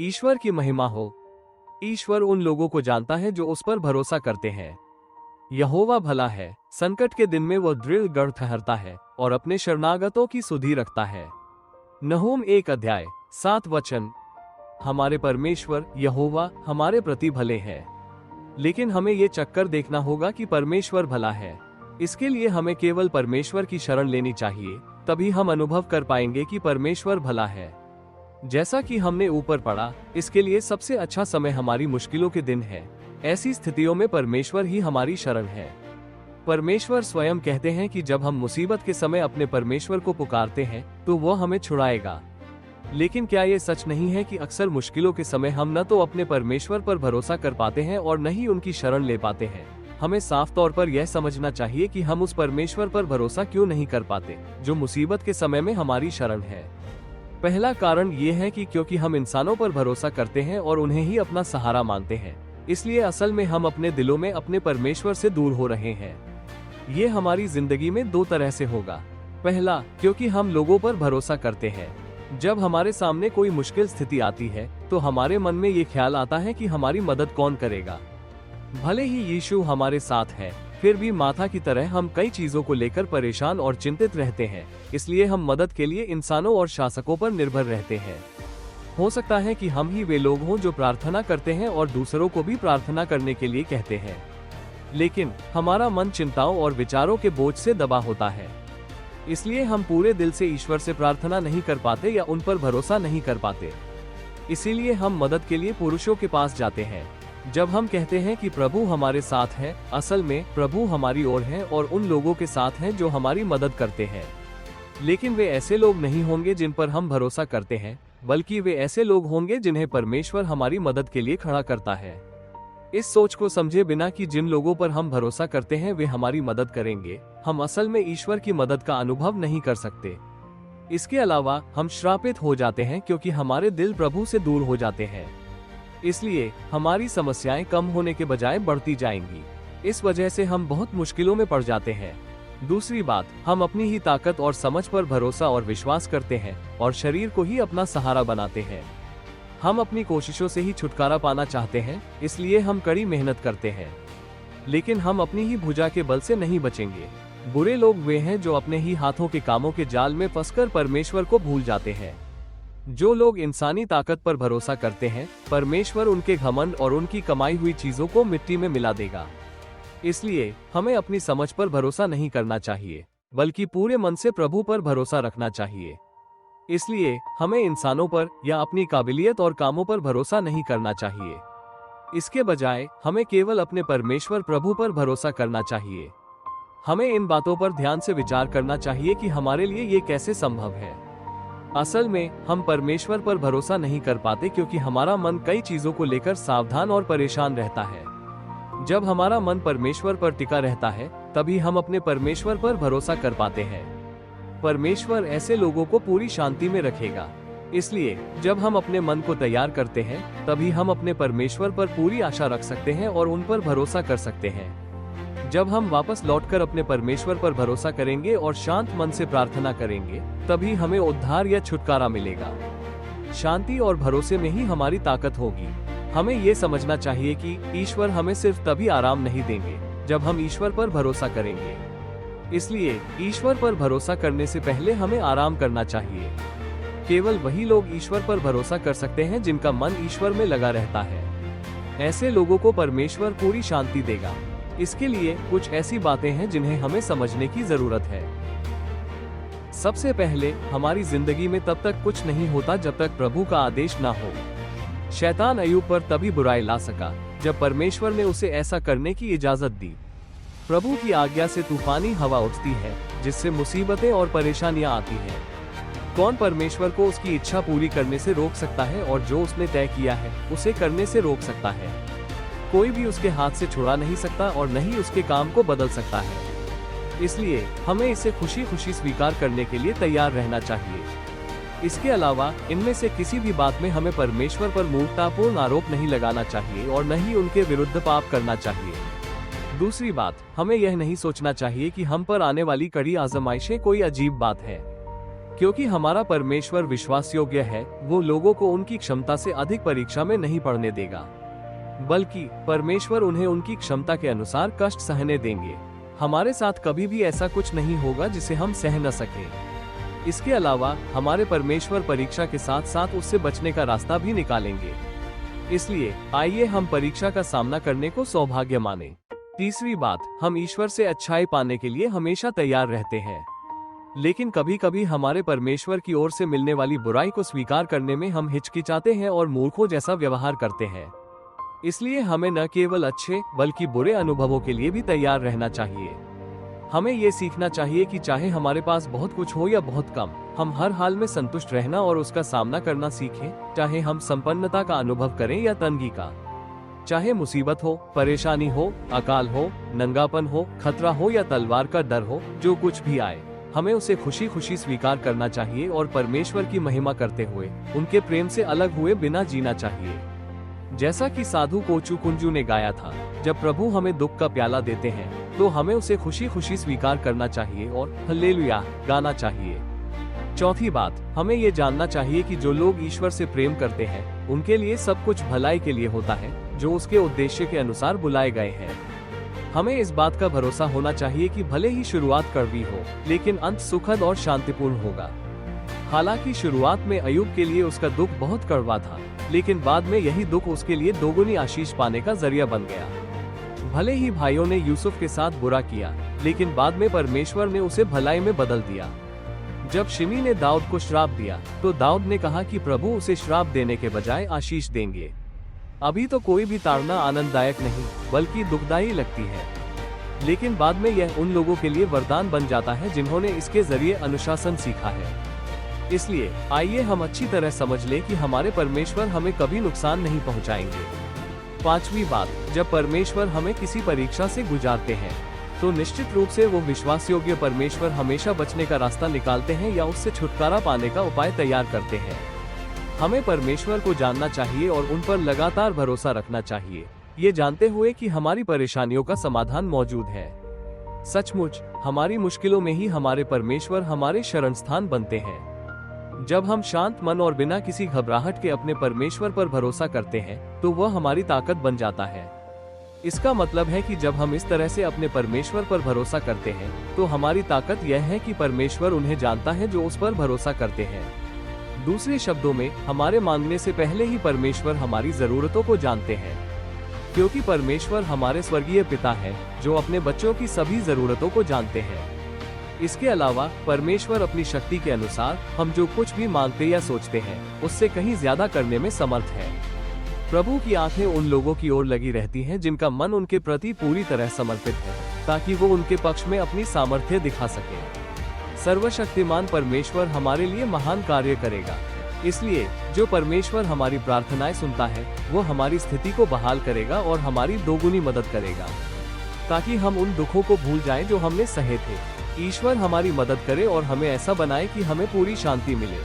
ईश्वर की महिमा हो। ईश्वर उन लोगों को जानता है जो उस पर भरोसा करते हैं। यहोवा भला है, संकट के दिन में वह दृढ़ गढ़ ठहरता है और अपने शरणागतों की सुधि रखता है। नहूम 1 अध्याय 7 वचन। हमारे परमेश्वर यहोवा हमारे प्रति भले हैं, लेकिन हमें ये चक्कर देखना होगा कि परमेश्वर भला है। इसके लिए हमें केवल परमेश्वर की शरण लेनी चाहिए, तभी हम अनुभव कर पाएंगे कि परमेश्वर भला है। जैसा कि हमने ऊपर पढ़ा, इसके लिए सबसे अच्छा समय हमारी मुश्किलों के दिन है। ऐसी स्थितियों में परमेश्वर ही हमारी शरण है। परमेश्वर स्वयं कहते हैं कि जब हम मुसीबत के समय अपने परमेश्वर को पुकारते हैं तो वो हमें छुड़ाएगा। लेकिन क्या ये सच नहीं है कि अक्सर मुश्किलों के समय हम न तो अपने परमेश्वर पर भरोसा कर पाते हैं और न ही उनकी शरण ले पाते हैं। हमें साफ तौर पर यह समझना चाहिए कि हम उस परमेश्वर पर भरोसा क्यों नहीं कर पाते जो मुसीबत के समय में हमारी शरण है। पहला कारण ये है कि क्योंकि हम इंसानों पर भरोसा करते हैं और उन्हें ही अपना सहारा मानते हैं, इसलिए असल में हम अपने दिलों में अपने परमेश्वर से दूर हो रहे हैं। ये हमारी जिंदगी में दो तरह से होगा। पहला, क्योंकि हम लोगों पर भरोसा करते हैं। जब हमारे सामने कोई मुश्किल स्थिति आती है तो हमारे मन में ये ख्याल आता है कि हमारी मदद कौन करेगा। भले ही यीशु हमारे साथ है, फिर भी माता की तरह हम कई चीजों को लेकर परेशान और चिंतित रहते हैं। इसलिए हम मदद के लिए इंसानों और शासकों पर निर्भर रहते हैं। हो सकता है कि हम ही वे लोग हों जो प्रार्थना करते हैं और दूसरों को भी प्रार्थना करने के लिए कहते हैं, लेकिन हमारा मन चिंताओं और विचारों के बोझ से दबा होता है। इसलिए हम पूरे दिल से ईश्वर से प्रार्थना नहीं कर पाते या उन पर भरोसा नहीं कर पाते। इसीलिए हम मदद के लिए पुरुषों के पास जाते हैं। जब हम कहते हैं कि प्रभु हमारे साथ है, असल में प्रभु हमारी ओर है और उन लोगों के साथ हैं जो हमारी मदद करते हैं। लेकिन वे ऐसे लोग नहीं होंगे जिन पर हम भरोसा करते हैं, बल्कि वे ऐसे लोग होंगे जिन्हें परमेश्वर हमारी मदद के लिए खड़ा करता है। इस सोच को समझे बिना कि जिन लोगों पर हम भरोसा करते हैं वे हमारी मदद करेंगे, हम असल में ईश्वर की मदद का अनुभव नहीं कर सकते। इसके अलावा हम श्रापित हो जाते हैं क्योंकि हमारे दिल प्रभु से दूर हो जाते हैं। इसलिए हमारी समस्याएं कम होने के बजाय बढ़ती जाएंगी। इस वजह से हम बहुत मुश्किलों में पड़ जाते हैं। दूसरी बात, हम अपनी ही ताकत और समझ पर भरोसा और विश्वास करते हैं और शरीर को ही अपना सहारा बनाते हैं। हम अपनी कोशिशों से ही छुटकारा पाना चाहते हैं, इसलिए हम कड़ी मेहनत करते हैं। लेकिन हम अपनी ही भुजा के बल से नहीं बचेंगे। बुरे लोग वे हैं जो अपने ही हाथों के कामों के जाल में फंसकर परमेश्वर को भूल जाते हैं। जो लोग इंसानी ताकत पर भरोसा करते हैं, परमेश्वर उनके घमंड और उनकी कमाई हुई चीजों को मिट्टी में मिला देगा। इसलिए हमें अपनी समझ पर भरोसा नहीं करना चाहिए, बल्कि पूरे मन से प्रभु पर भरोसा रखना चाहिए। इसलिए हमें इंसानों पर या अपनी काबिलियत और कामों पर भरोसा नहीं करना चाहिए। इसके बजाय हमें केवल अपने परमेश्वर प्रभु पर भरोसा करना चाहिए। हमें इन बातों पर ध्यान से विचार करना चाहिए कि हमारे लिए ये कैसे संभव है। असल में हम परमेश्वर पर भरोसा नहीं कर पाते क्योंकि हमारा मन कई चीजों को लेकर सावधान और परेशान रहता है। जब हमारा मन परमेश्वर पर टिका रहता है, तभी हम अपने परमेश्वर पर भरोसा कर पाते हैं। परमेश्वर ऐसे लोगों को पूरी शांति में रखेगा। इसलिए जब हम अपने मन को तैयार करते हैं, तभी हम अपने परमेश्वर पर पूरी आशा रख सकते हैं और उन पर भरोसा कर सकते हैं। जब हम वापस लौटकर अपने परमेश्वर पर भरोसा करेंगे और शांत मन से प्रार्थना करेंगे, तभी हमें उद्धार या छुटकारा मिलेगा। शांति और भरोसे में ही हमारी ताकत होगी। हमें ये समझना चाहिए कि ईश्वर हमें सिर्फ तभी आराम नहीं देंगे जब हम ईश्वर पर भरोसा करेंगे। इसलिए ईश्वर पर भरोसा करने से पहले हमें आराम करना चाहिए। केवल वही लोग ईश्वर पर भरोसा कर सकते हैं जिनका मन ईश्वर में लगा रहता है। ऐसे लोगों को परमेश्वर पूरी शांति देगा। इसके लिए कुछ ऐसी बातें हैं जिन्हें हमें समझने की जरूरत है। सबसे पहले, हमारी जिंदगी में तब तक कुछ नहीं होता जब तक प्रभु का आदेश ना हो। शैतान अय्यूब पर तभी बुराई ला सका जब परमेश्वर ने उसे ऐसा करने की इजाजत दी। प्रभु की आज्ञा से तूफानी हवा उठती है, जिससे मुसीबतें और परेशानियां आती हैं। कौन परमेश्वर को उसकी इच्छा पूरी करने से रोक सकता है, और जो उसने तय किया है उसे करने से रोक सकता है? कोई भी उसके हाथ से छुड़ा नहीं सकता और न ही उसके काम को बदल सकता है। इसलिए हमें इसे खुशी खुशी स्वीकार करने के लिए तैयार रहना चाहिए। इसके अलावा इनमें से किसी भी बात में हमें परमेश्वर पर मूर्खतापूर्ण आरोप नहीं लगाना चाहिए और न ही उनके विरुद्ध पाप करना चाहिए। दूसरी बात, हमें यह नहीं सोचना चाहिए कि हम पर आने वाली कड़ी आजमाइशें कोई अजीब बात है। क्योंकि हमारा परमेश्वर विश्वास योग्य है, वो लोगों को उनकी क्षमता से अधिक परीक्षा में नहीं पड़ने देगा, बल्कि परमेश्वर उन्हें उनकी क्षमता के अनुसार कष्ट सहने देंगे। हमारे साथ कभी भी ऐसा कुछ नहीं होगा जिसे हम सह न सकें। इसके अलावा हमारे परमेश्वर परीक्षा के साथ साथ उससे बचने का रास्ता भी निकालेंगे। इसलिए आइए हम परीक्षा का सामना करने को सौभाग्य माने। तीसरी बात, हम ईश्वर से अच्छाई पाने के लिए हमेशा तैयार रहते हैं, लेकिन कभी कभी हमारे परमेश्वर की ओर से मिलने वाली बुराई को स्वीकार करने में हम हिचकिचाते हैं और मूर्खों जैसा व्यवहार करते हैं। इसलिए हमें न केवल अच्छे बल्कि बुरे अनुभवों के लिए भी तैयार रहना चाहिए। हमें ये सीखना चाहिए कि चाहे हमारे पास बहुत कुछ हो या बहुत कम, हम हर हाल में संतुष्ट रहना और उसका सामना करना सीखें, चाहे हम संपन्नता का अनुभव करें या तंगी का। चाहे मुसीबत हो, परेशानी हो, अकाल हो, नंगापन हो, खतरा हो या तलवार का डर हो, जो कुछ भी आए, हमें उसे खुशी खुशी स्वीकार करना चाहिए और परमेश्वर की महिमा करते हुए उनके प्रेम से अलग हुए बिना जीना चाहिए। जैसा कि साधु कोचु कुंजू ने गाया था, जब प्रभु हमें दुख का प्याला देते हैं तो हमें उसे खुशी खुशी स्वीकार करना चाहिए और हल्लेलुया गाना चाहिए। चौथी बात, हमें ये जानना चाहिए कि जो लोग ईश्वर से प्रेम करते हैं उनके लिए सब कुछ भलाई के लिए होता है, जो उसके उद्देश्य के अनुसार बुलाए गए हैं। हमें इस बात का भरोसा होना चाहिए कि भले ही शुरुआत कड़वी हो, लेकिन अंत सुखद और शांतिपूर्ण होगा। हालांकि शुरुआत में अय्यूब के लिए उसका दुख बहुत कड़वा था, लेकिन बाद में यही दुख उसके लिए दोगुनी आशीष पाने का जरिया बन गया। भले ही भाइयों ने यूसुफ के साथ बुरा किया, लेकिन बाद में परमेश्वर ने उसे भलाई में बदल दिया। जब शिमी ने दाऊद को श्राप दिया, तो दाऊद ने कहा कि प्रभु उसे श्राप देने के बजाय आशीष देंगे। अभी तो कोई भी ताड़ना आनंददायक नहीं बल्कि दुखदायी लगती है, लेकिन बाद में यह उन लोगों के लिए वरदान बन जाता है जिन्होंने इसके जरिए अनुशासन सीखा है। इसलिए आइए हम अच्छी तरह समझ लें कि हमारे परमेश्वर हमें कभी नुकसान नहीं पहुंचाएंगे। पांचवी बात, जब परमेश्वर हमें किसी परीक्षा से गुजारते हैं तो निश्चित रूप से वो विश्वास योग्य परमेश्वर हमेशा बचने का रास्ता निकालते हैं या उससे छुटकारा पाने का उपाय तैयार करते हैं। हमें परमेश्वर को जानना चाहिए और उन पर लगातार भरोसा रखना चाहिए, ये जानते हुए कि हमारी परेशानियों का समाधान मौजूद है। सचमुच हमारी मुश्किलों में ही हमारे परमेश्वर हमारे शरण स्थान बनते हैं। जब हम शांत मन और बिना किसी घबराहट के अपने परमेश्वर पर भरोसा करते हैं तो वह हमारी ताकत बन जाता है। इसका मतलब है कि जब हम इस तरह से अपने परमेश्वर पर भरोसा करते हैं तो हमारी ताकत यह है कि परमेश्वर उन्हें जानता है जो उस पर भरोसा करते हैं। दूसरे शब्दों में, हमारे मांगने से पहले ही परमेश्वर हमारी जरूरतों को जानते हैं, क्योंकि परमेश्वर हमारे स्वर्गीय पिता है जो अपने बच्चों की सभी जरूरतों को जानते हैं। इसके अलावा परमेश्वर अपनी शक्ति के अनुसार हम जो कुछ भी मांगते या सोचते हैं उससे कहीं ज्यादा करने में समर्थ है। प्रभु की आंखें उन लोगों की ओर लगी रहती हैं जिनका मन उनके प्रति पूरी तरह समर्पित है, ताकि वो उनके पक्ष में अपनी सामर्थ्य दिखा सके। सर्वशक्तिमान परमेश्वर हमारे लिए महान कार्य करेगा। इसलिए जो परमेश्वर हमारी प्रार्थनाएं सुनता है वो हमारी स्थिति को बहाल करेगा और हमारी दोगुनी मदद करेगा, ताकि हम उन दुखों को भूल जाएं जो हमने सहे थे। ईश्वर हमारी मदद करे और हमें ऐसा बनाए कि हमें पूरी शांति मिले।